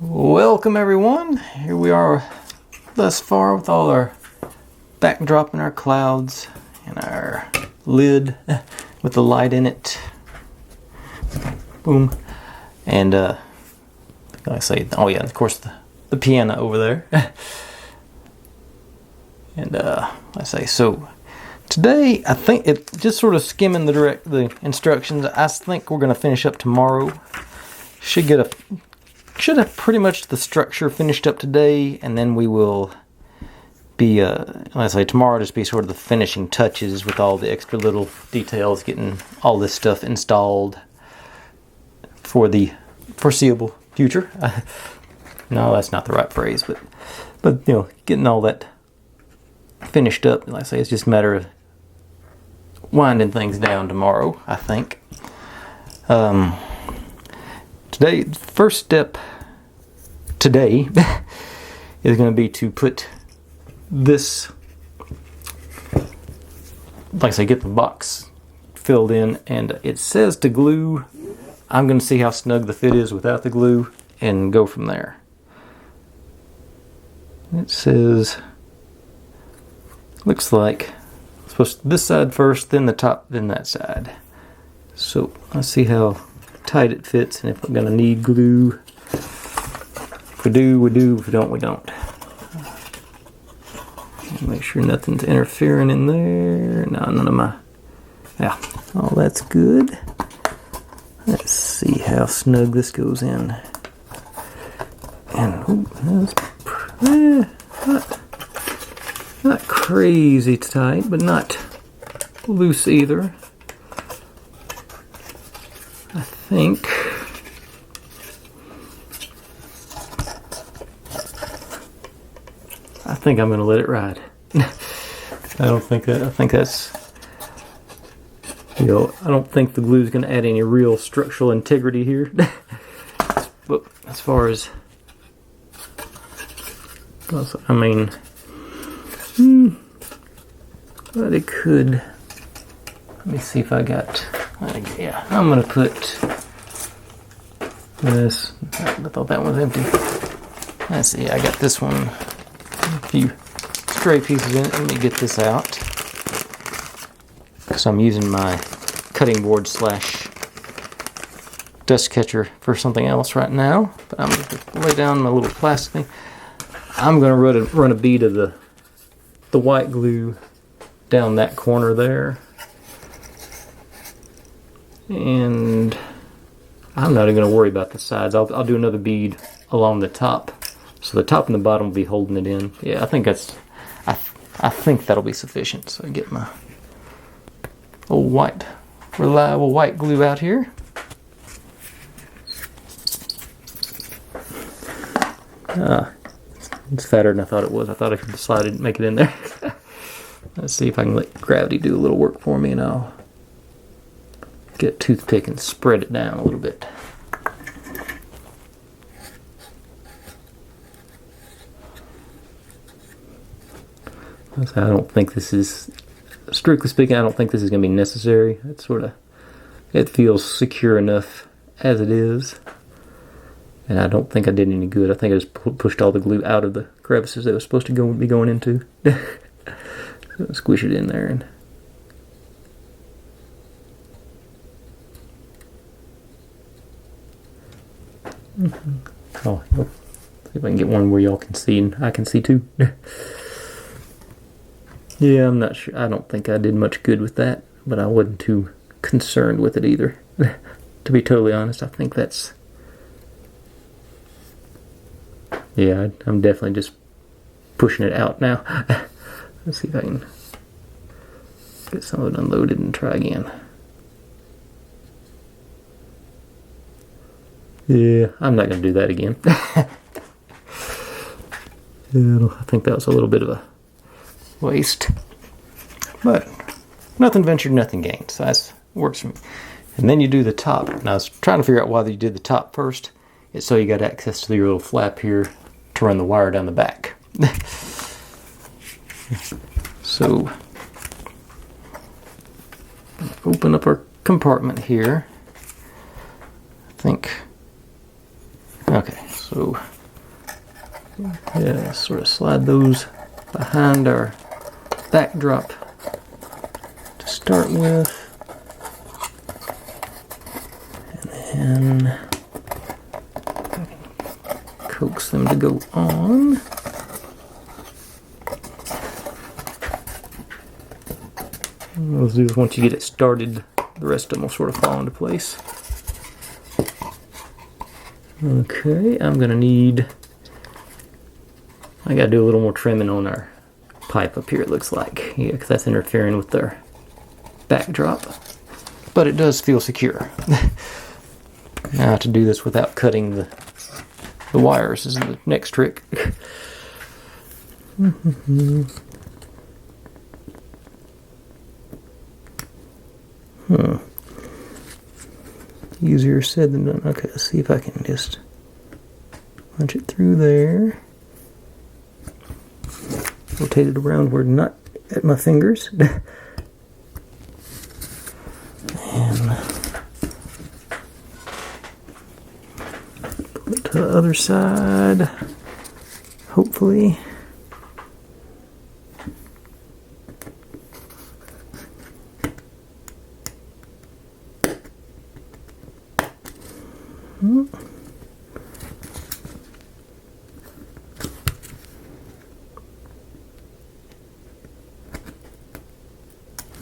Welcome everyone. Here we are thus far with all our backdrop and our clouds and our lid with the light in it. Boom. And like I say, oh yeah, of course the piano over there. And I say, so today I think it just sort of skimming the instructions. I think we're gonna finish up tomorrow. Should have pretty much the structure finished up today, and then we will be, like I say, tomorrow just be sort of the finishing touches with all the extra little details, getting all this stuff installed for the foreseeable future. No, that's not the right phrase, but you know, getting all that finished up. Like I say, it's just a matter of winding things down tomorrow, I think. Today, first step today is going to be to put this, like I say, get the box filled in, and it says to glue. I'm going to see how snug the fit is without the glue and go from there. It says, looks like supposed to, this side first, then the top, then that side. So let's see how tight it fits, and if we're going to need glue. If we do, we do. If we don't, we don't. Make sure nothing's interfering in there. No, none of my... Yeah, all that's good. Let's see how snug this goes in. And ooh, that's not crazy tight, but not loose either. I think I'm gonna let it ride. I think that's, you know, I don't think the glue is gonna add any real structural integrity here. But as far as, I mean, but it could. Let me see if I got. Yeah, I'm gonna put this. I thought that one was empty. Let's see. I got this one. A few stray pieces in it. Let me get this out, because I'm using my cutting board slash dust catcher for something else right now. But I'm going to lay down my little plastic thing. I'm going to run a bead of the white glue down that corner there. And I'm not even going to worry about the sides. I'll do another bead along the top, so the top and the bottom will be holding it in. Yeah, I think that's, I think that'll be sufficient. So I get my old reliable white glue out here. It's fatter than I thought it was. I thought I could slide it and make it in there. Let's see if I can let gravity do a little work for me, and I'll get a toothpick and spread it down a little bit. I don't think this is, strictly speaking, I don't think this is going to be necessary. It's sort of, it feels secure enough as it is. And I don't think I did any good. I think I just pushed all the glue out of the crevices that it was supposed to be going into. So squish it in there and oh, see if I can get one where y'all can see and I can see too. Yeah, I'm not sure. I don't think I did much good with that, but I wasn't too concerned with it either. To be totally honest, I think that's, yeah, I'm definitely just pushing it out now. Let's see if I can get some of it unloaded and try again. Yeah, I'm not going to do that again. Yeah, I think that was a little bit of a waste. But nothing ventured, nothing gained. So that works for me. And then you do the top. And I was trying to figure out why you did the top first. It's so you got access to your little flap here to run the wire down the back. So open up our compartment here. I think. Okay, so Yeah, sort of slide those behind our backdrop to start with. And then coax them to go on. Those do, once you get it started, the rest of them will sort of fall into place. Okay, I'm gonna need, I gotta do a little more trimming on our pipe up here, it looks like. Yeah, because that's interfering with our backdrop. But it does feel secure. Now to do this without cutting the wires is the next trick. Easier said than done. Okay, let's see if I can just punch it through there. Rotate it around where not at my fingers. And pull it to the other side. Hopefully.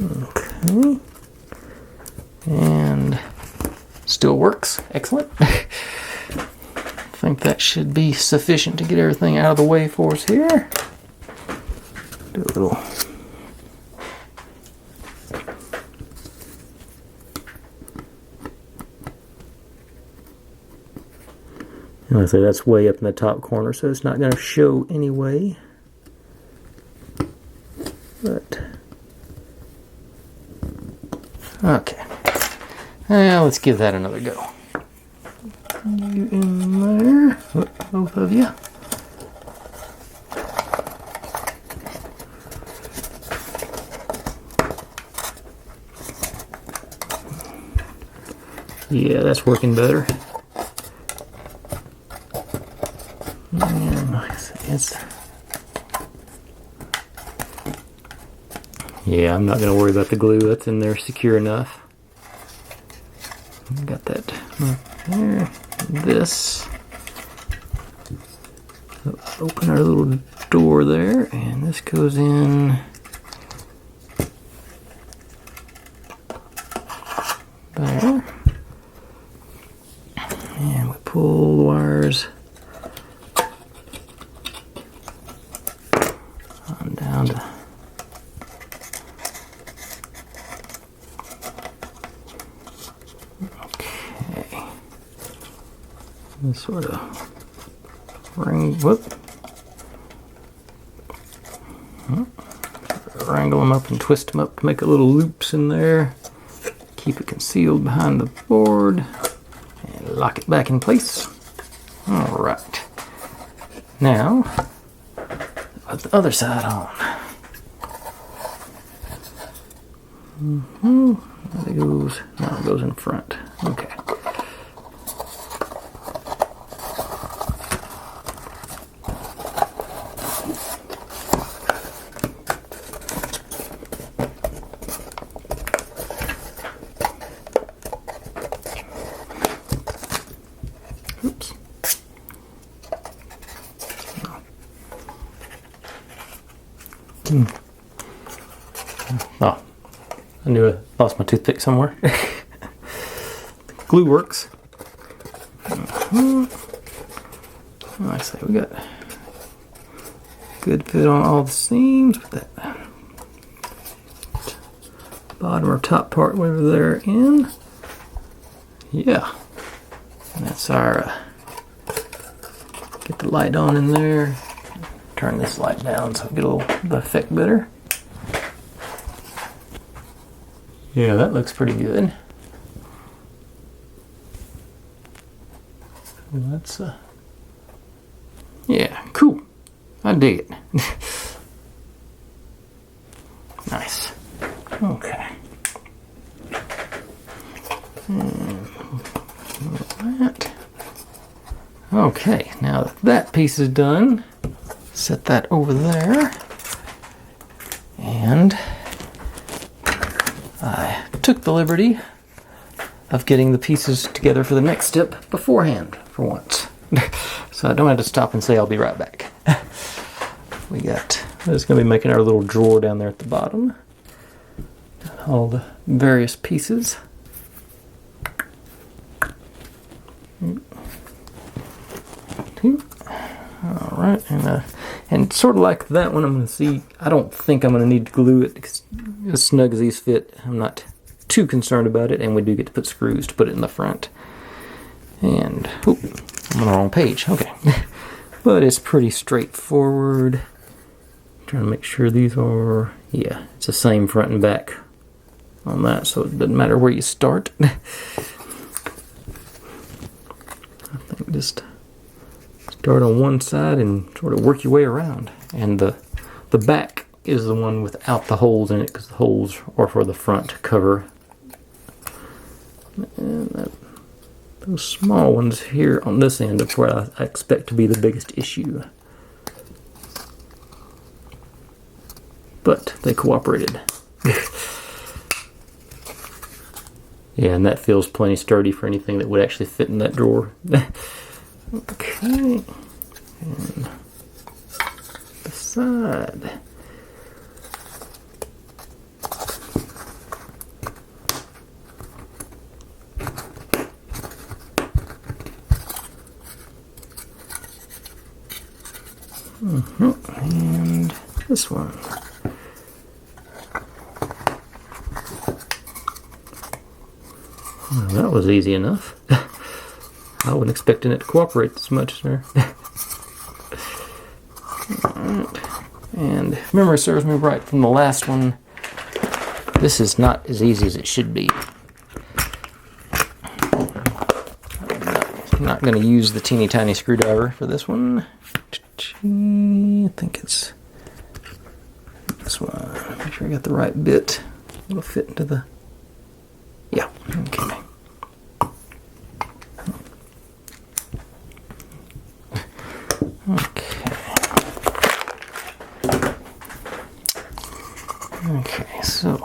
Okay. And still works. Excellent. I think that should be sufficient to get everything out of the way for us here. Do a little. And like I say, that's way up in the top corner, so it's not going to show anyway. But okay. Now let's give that another go. You in there, both of you. Yeah, that's working better. And like I say, yeah, I'm not going to worry about the glue. That's in there secure enough. Got that there. This. Open our little door there, and this goes in there. And we pull the wires on down to and sort of wrangle them up and twist them up to make a little loops in there. Keep it concealed behind the board and lock it back in place. All right. Now, put the other side on. There it goes. Now it goes in front. Okay. Oops. Oh, I knew I lost my toothpick somewhere. Glue works. Like I say, we got good fit on all the seams. Put that bottom or top part where they're in. Yeah. And that's our, get the light on in there. Turn this light down so we get a little the effect better. Yeah, that looks pretty good. That's yeah, cool. I dig it. Nice. Okay. And that. Okay, now that that piece is done, set that over there. And I took the liberty of getting the pieces together for the next step beforehand for once. So I don't have to stop and say I'll be right back. We're just going to be making our little drawer down there at the bottom. Got all the various pieces. Alright, and sort of like that one, I'm going to see, I don't think I'm going to need to glue it because as snug as these fit, I'm not too concerned about it, and we do get to put screws to put it in the front. And, oh, I'm on the wrong page, okay. But it's pretty straightforward. Trying to make sure these are, yeah, it's the same front and back on that, so it doesn't matter where you start. I think just start on one side and sort of work your way around. And the back is the one without the holes in it, because the holes are for the front cover. And those small ones here on this end are where I expect to be the biggest issue. But they cooperated. Yeah, and that feels plenty sturdy for anything that would actually fit in that drawer. Okay. And the side. And this one. Well, that was easy enough. I wasn't expecting it to cooperate this much there. Alright. And if memory serves me right from the last one, this is not as easy as it should be. I'm not going to use the teeny tiny screwdriver for this one. I think it's this one. Make sure I got the right bit. It'll fit into the... Yeah, okay. Okay, so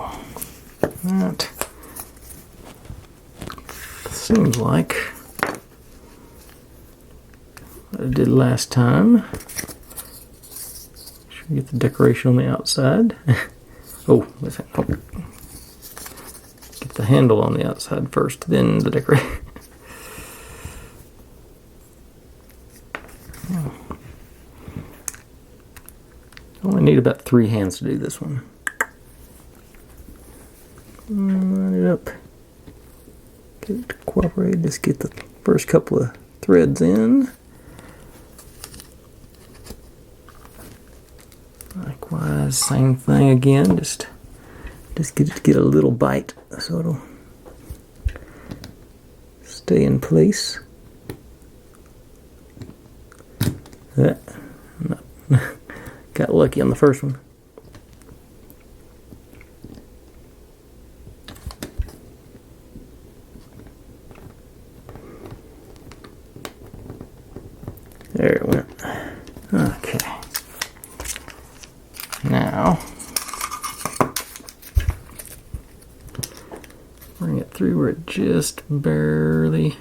that seems like what I did last time. Should get the decoration on the outside. Oh, let's get the handle on the outside first, then the decoration. Only need about 3 hands to do this one. Line it up. Get it to cooperate. Just get the first couple of threads in. Likewise, same thing again. Just get it to get a little bite so it'll stay in place. Got lucky on the first one. There it went. Okay. Now, bring it through where it just barely...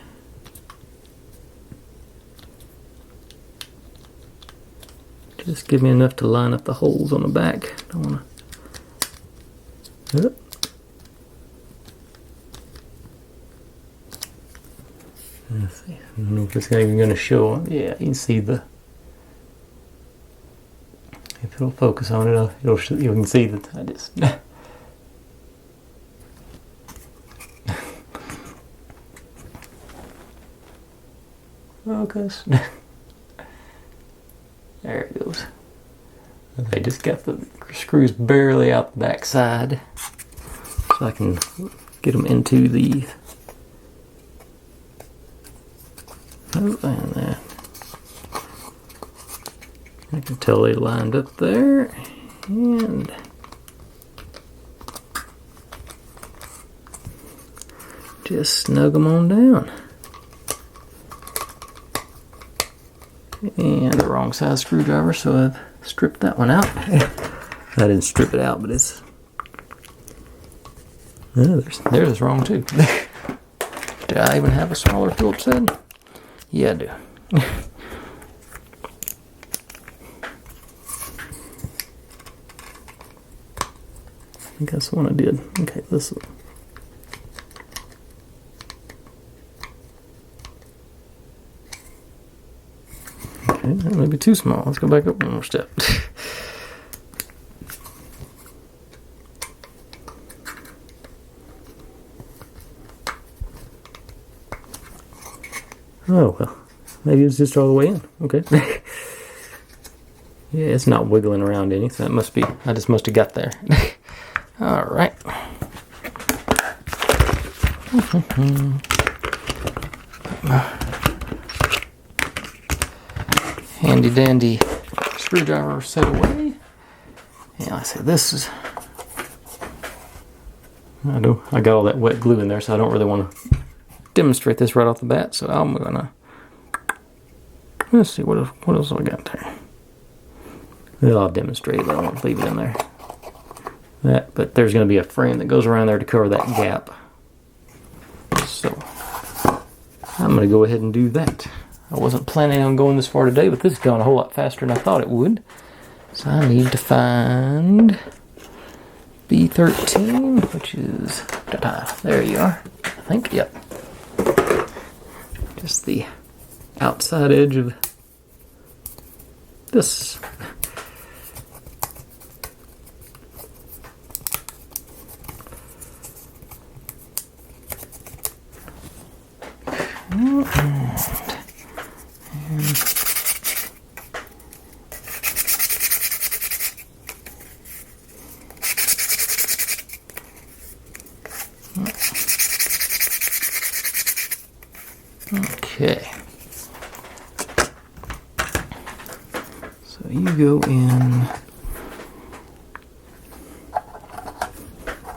Just give me enough to line up the holes on the back. Don't want to... Let's see. I don't know if it's even going to show. Yeah, you can see the... If it'll focus on it, you can see that I just... Focus. There it goes. I just got the screws barely out the back side, so I can get them into the... Oh, and that. I can tell they lined up there, and just snug them on down. And the wrong size screwdriver, so I've stripped that one out. I didn't strip it out, but it's... Oh, there's is wrong too. Do I even have a smaller Phillips head? Yeah, I do. I think that's the one I did. Okay, this one. Okay, that may be too small. Let's go back up one more step. Oh, well, maybe it's just all the way in. Okay. Yeah, it's not wiggling around any, so that must be, I just must have got there. All right. Handy dandy screwdriver set away. Yeah, I say this is, I got all that wet glue in there, so I don't really want to demonstrate this right off the bat, so I'm gonna, let's see, what else I got there. Well, I'll demonstrate it, but I won't leave it in there. But there's gonna be a frame that goes around there to cover that gap. So I'm gonna go ahead and do that. I wasn't planning on going this far today, but this has gone a whole lot faster than I thought it would. So I need to find B13, which is, there you are, I think, yep. Just the outside edge of this. Okay. So you go in,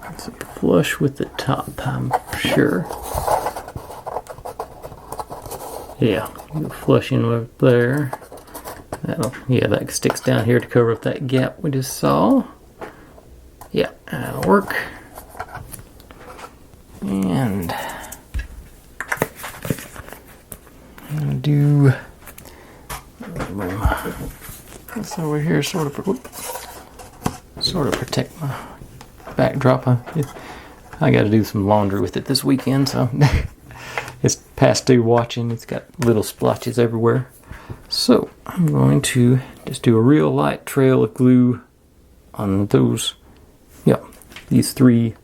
let's see, flush with the top, I'm sure. Yeah, you go flush in over there. Yeah, that sticks down here to cover up that gap we just saw. Yeah, that'll work. And I'm gonna do this over here, sort of protect my backdrop. I got to do some laundry with it this weekend, so it's past due watching. It's got little splotches everywhere. So I'm going to just do a real light trail of glue on those, yeah, these three.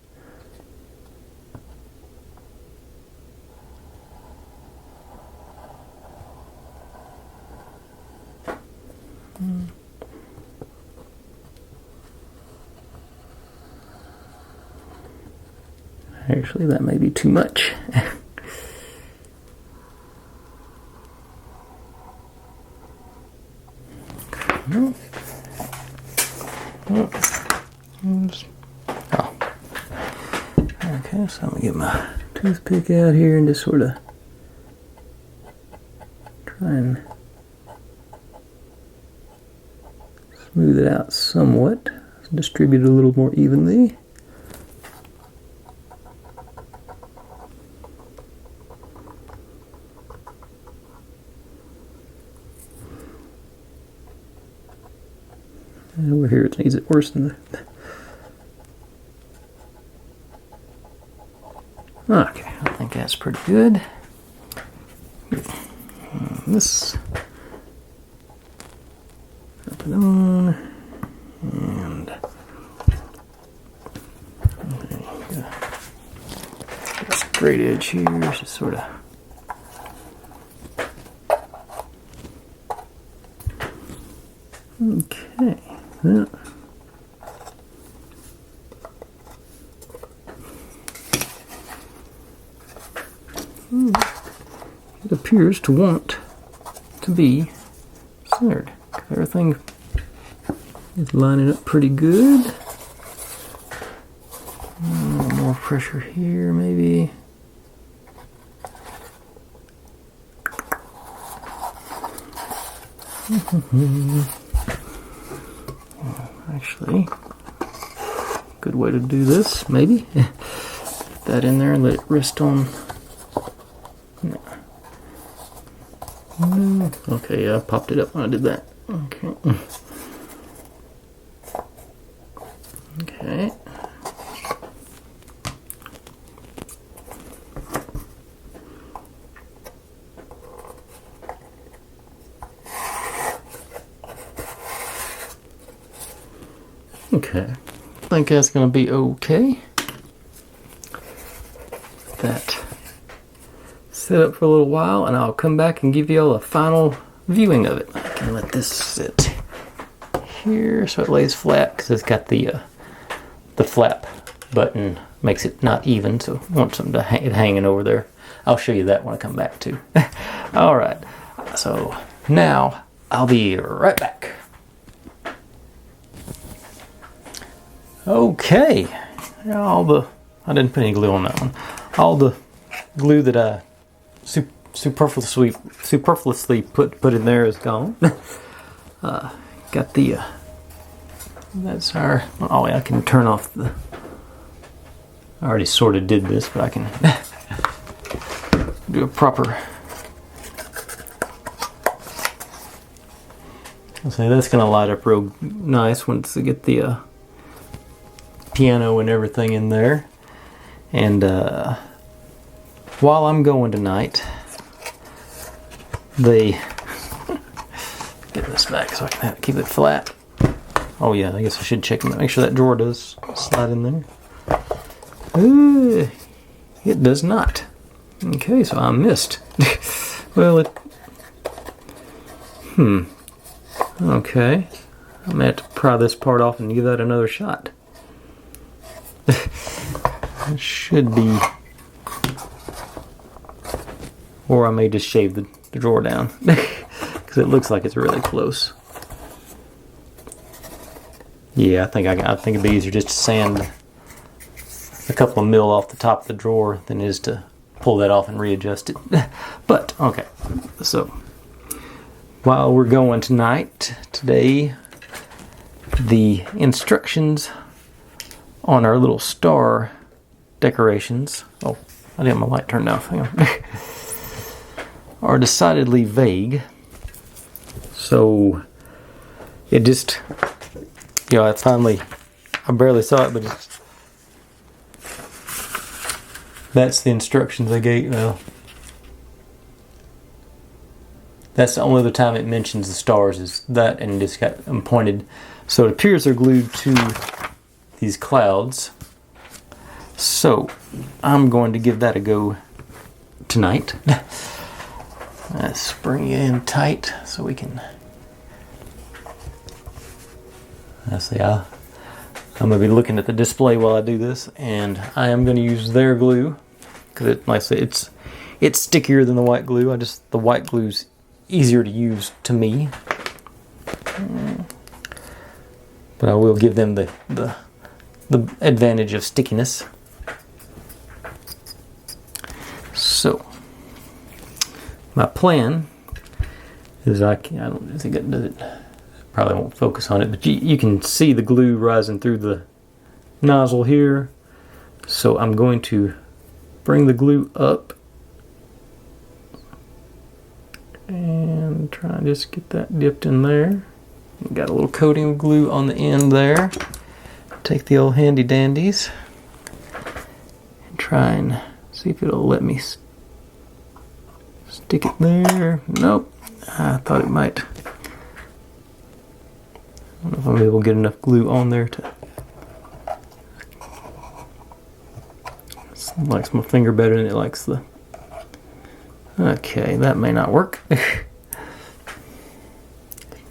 Actually, that may be too much. Okay, so I'm gonna get my toothpick out here and just sort of try and smooth it out somewhat, distribute it a little more evenly. And over here it needs it worse than the... Okay, I think that's pretty good. This... Up and on. And... Okay, straight edge here, just sort of... Okay. Yeah. It appears to want to be centered. Everything is lining up pretty good. A little more pressure here, maybe. Actually, good way to do this, maybe. Put that in there and let it rest on. No. Okay, yeah, I popped it up when I did that. Okay. Okay. Okay, I think that's going to be okay. That set up for a little while, and I'll come back and give you all a final viewing of it. I can let this sit here so it lays flat because it's got the flap button, makes it not even, so I want something to hanging over there. I'll show you that when I come back too. All right, so now I'll be right back. Okay, I didn't put any glue on that one. All the glue that I superfluously put in there is gone. Got the, that's our, oh yeah, I can turn off the, I already sort of did this, but I can do a proper, I'll say that's going to light up real nice once I get the piano and everything in there. And while I'm going tonight, they get this back so I can keep it flat. Oh yeah, I guess I should check and make sure that drawer does slide in there. It does not. Okay, so I missed. Well, okay, I'm gonna have to pry this part off and give that another shot. It should be, or I may just shave the drawer down because it looks like it's really close. Yeah, I think it'd be easier just to sand a couple of mil off the top of the drawer than it is to pull that off and readjust it. But okay, so while we're going today, the instructions on our little star decorations, oh, I didn't have my light turned off, hang on, are decidedly vague. So it just, you know, I barely saw it, but that's the instructions they gave. Well, that's the only other time it mentions the stars is that, and just got them pointed. So it appears they're glued to these clouds. So I'm going to give that a go tonight. Let's bring it in tight so we can. I'm going to be looking at the display while I do this, and I am going to use their glue because, like I say, it's stickier than the white glue. The white glue's easier to use to me, but I will give them the advantage of stickiness. So my plan is I don't think it does it. Probably won't focus on it, but you can see the glue rising through the nozzle here. So I'm going to bring the glue up and try and just get that dipped in there. Got a little coating of glue on the end there. Take the old handy dandies and try and see if it'll let me stick it there. Nope, I thought it might. I don't know if I'm able to get enough glue on there to. It likes my finger better than it likes the. Okay, that may not work.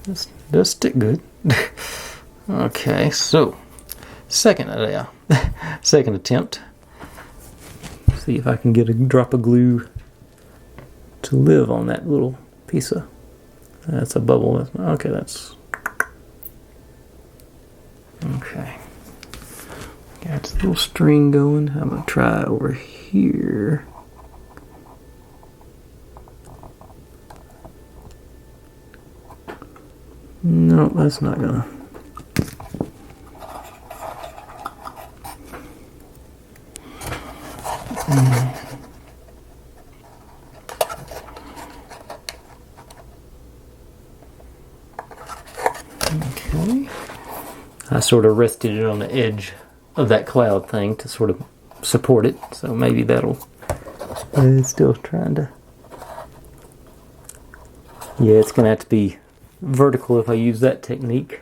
This does stick good. Okay, so second attempt. See if I can get a drop of glue to live on that little piece of. That's a bubble. Okay, that's. Okay. Got a little string going. I'm going to try over here. No, that's not gonna. Okay. I sort of rested it on the edge of that cloud thing to sort of support it, so maybe that'll. It's still trying to. Yeah, it's gonna have to be vertical if I use that technique.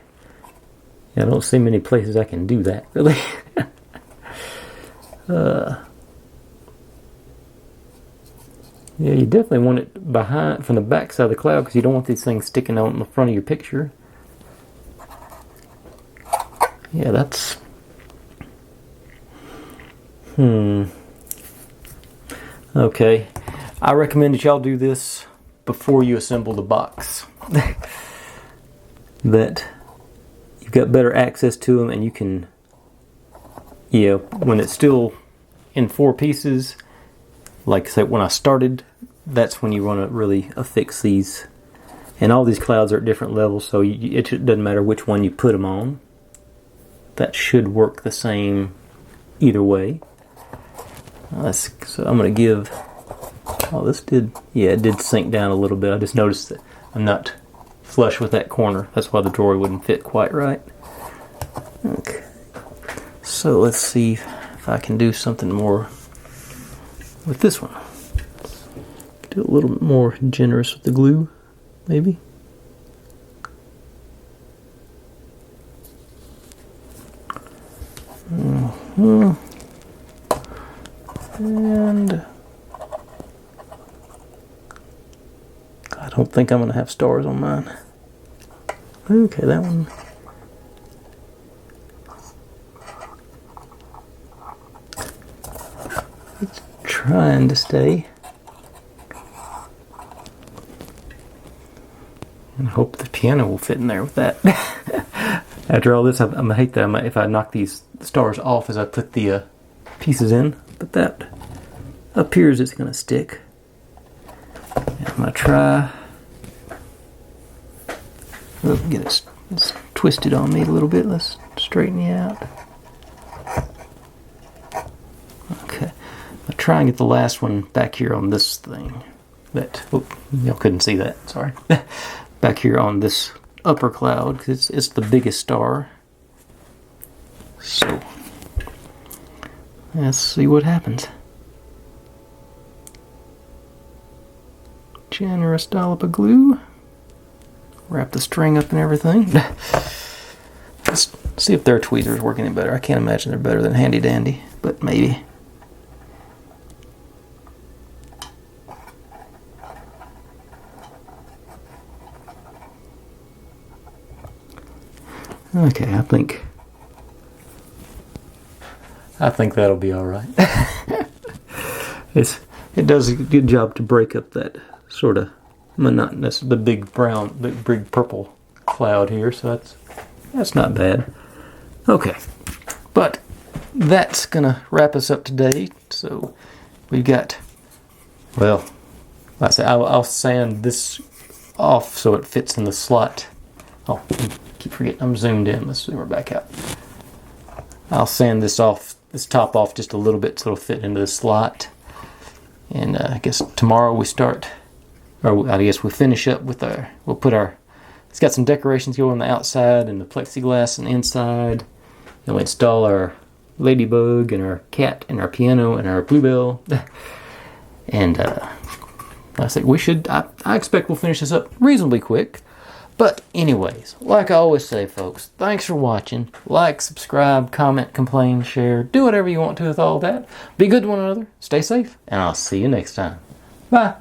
I don't see many places I can do that, really. Yeah, you definitely want it behind, from the back side of the cloud, because you don't want these things sticking out in the front of your picture. Yeah, that's... Okay. I recommend that y'all do this before you assemble the box. That you've got better access to them, and you can... Yeah, when it's still in 4 pieces, like I said, when I started, that's when you want to really affix these. And all these clouds are at different levels, so it doesn't matter which one you put them on. That should work the same either way. So I'm going to give... Oh, this did... Yeah, it did sink down a little bit. I just noticed that I'm not flush with that corner. That's why the drawer wouldn't fit quite right. Okay. So let's see if I can do something more with this one. Do a little more generous with the glue, maybe. And I don't think I'm going to have stars on mine. Okay, that one. It's trying to stay. And hope the piano will fit in there with that. After all this, I'm going to hate that if I knock these stars off as I put the pieces in. But that appears it's going to stick. And I'm going to try... Oh, get it it's twisted on me a little bit. Let's straighten you out. Okay. I'll try and get the last one back here on this thing. Y'all couldn't see that, sorry. Back here on this upper cloud, because it's the biggest star. So, let's see what happens. Generous dollop of glue. Wrap the string up and everything. Let's see if their tweezers work any better. I can't imagine they're better than Handy Dandy, but maybe. Okay, I think that'll be all right. It does a good job to break up that sort of monotonous, the big purple cloud here, so that's not bad. Okay, but that's gonna wrap us up today. So we've got, well, like I said, I'll sand this off so it fits in the slot. Oh, I keep forgetting I'm zoomed in. Let's zoom her back out. I'll sand this top off just a little bit so it'll fit into the slot. And I guess tomorrow we start. Or I guess we finish up with we'll put it's got some decorations going on the outside and the plexiglass on the inside. And we install our ladybug and our cat and our piano and our bluebell. And I think I expect we'll finish this up reasonably quick. But anyways, like I always say, folks, thanks for watching. Like, subscribe, comment, complain, share. Do whatever you want to with all that. Be good to one another. Stay safe. And I'll see you next time. Bye.